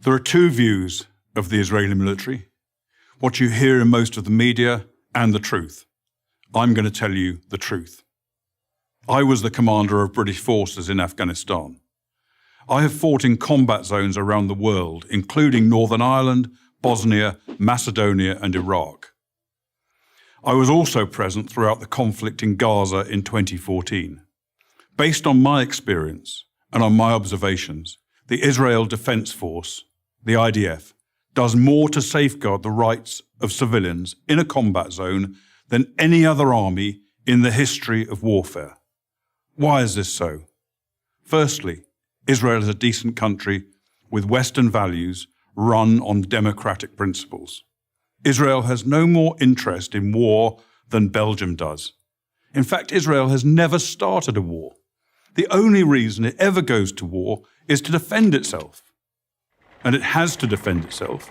There are two views of the Israeli military, what you hear in most of the media and the truth. I'm going to tell you the truth. I was the commander of British forces in Afghanistan. I have fought in combat zones around the world, including Northern Ireland, Bosnia, Macedonia, and Iraq. I was also present throughout the conflict in Gaza in 2014. Based on my experience and on my observations, the Israel Defense Force, the IDF, does more to safeguard the rights of civilians in a combat zone than any other army in the history of warfare. Why is this so? Firstly, Israel is a decent country with Western values run on democratic principles. Israel has no more interest in war than Belgium does. In fact, Israel has never started a war. The only reason it ever goes to war is to defend itself. And it has to defend itself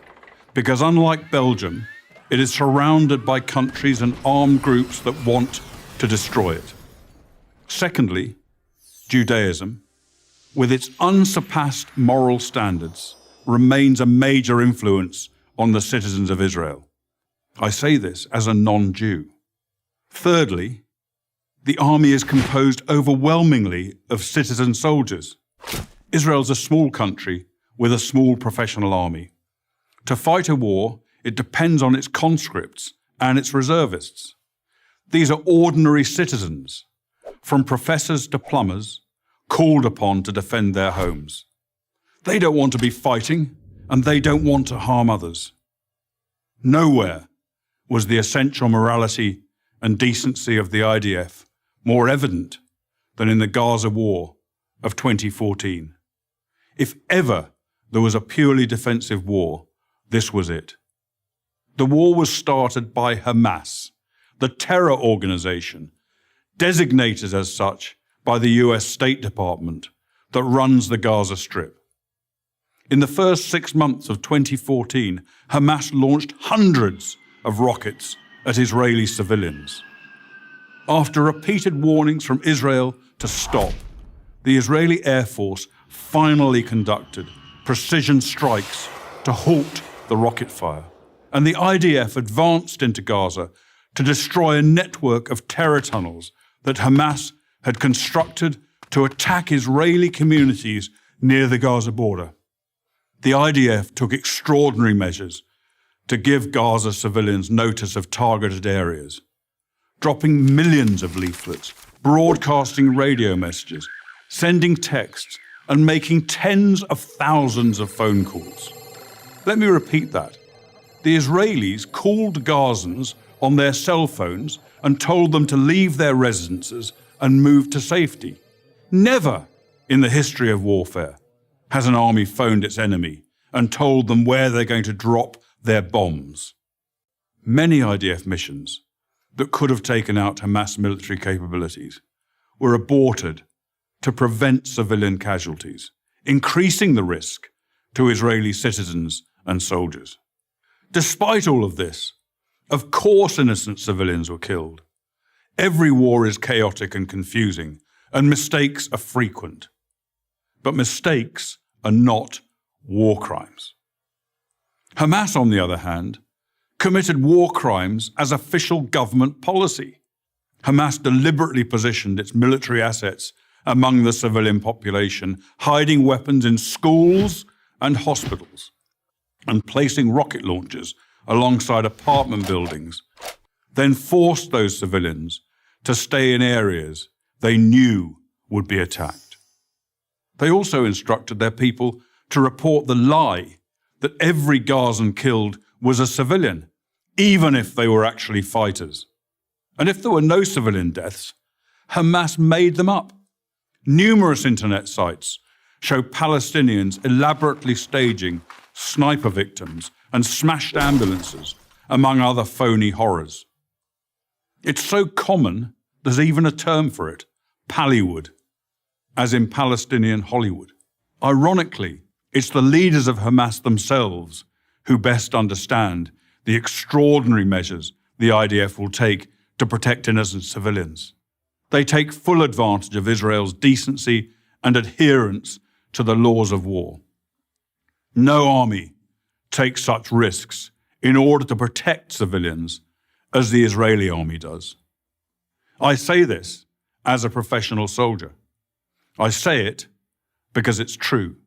because, unlike Belgium, it is surrounded by countries and armed groups that want to destroy it. Secondly, Judaism, with its unsurpassed moral standards, remains a major influence on the citizens of Israel. I say this as a non-Jew. Thirdly, the army is composed overwhelmingly of citizen soldiers. Israel's a small country with a small professional army. To fight a war, it depends on its conscripts and its reservists. These are ordinary citizens, from professors to plumbers, called upon to defend their homes. They don't want to be fighting, and they don't want to harm others. Nowhere was the essential morality and decency of the IDF more evident than in the Gaza war of 2014. If ever there was a purely defensive war, this was it. The war was started by Hamas, the terror organization, designated as such by the US State Department that runs the Gaza Strip. In the first 6 months of 2014, Hamas launched hundreds of rockets at Israeli civilians. After repeated warnings from Israel to stop, the Israeli Air Force finally conducted precision strikes to halt the rocket fire, and the IDF advanced into Gaza to destroy a network of terror tunnels that Hamas had constructed to attack Israeli communities near the Gaza border. The IDF took extraordinary measures to give Gaza civilians notice of targeted areas, dropping millions of leaflets, broadcasting radio messages, sending texts, and making tens of thousands of phone calls. Let me repeat that. The Israelis called Gazans on their cell phones and told them to leave their residences and move to safety. Never in the history of warfare has an army phoned its enemy and told them where they're going to drop their bombs. Many IDF missions that could have taken out Hamas military capabilities were aborted to prevent civilian casualties, increasing the risk to Israeli citizens and soldiers. Despite all of this, of course innocent civilians were killed. Every war is chaotic and confusing, and mistakes are frequent. But mistakes are not war crimes. Hamas, on the other hand, committed war crimes as official government policy. Hamas deliberately positioned its military assets among the civilian population, hiding weapons in schools and hospitals, and placing rocket launchers alongside apartment buildings, then forced those civilians to stay in areas they knew would be attacked. They also instructed their people to report the lie that every Gazan killed was a civilian, even if they were actually fighters. And if there were no civilian deaths, Hamas made them up. Numerous internet sites show Palestinians elaborately staging sniper victims and smashed ambulances, among other phony horrors. It's so common, there's even a term for it, Pallywood, as in Palestinian Hollywood. Ironically, it's the leaders of Hamas themselves who best understand the extraordinary measures the IDF will take to protect innocent civilians. They take full advantage of Israel's decency and adherence to the laws of war. No army takes such risks in order to protect civilians as the Israeli army does. I say this as a professional soldier. I say it because it's true,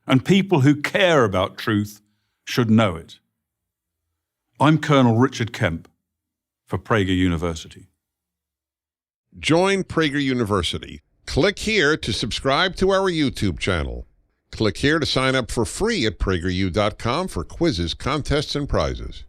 and people who care about truth should know it. I'm Colonel Richard Kemp for Prager University. Join Prager University. Click here to subscribe to our YouTube channel. Click here to sign up for free at prageru.com for quizzes, contests, and prizes.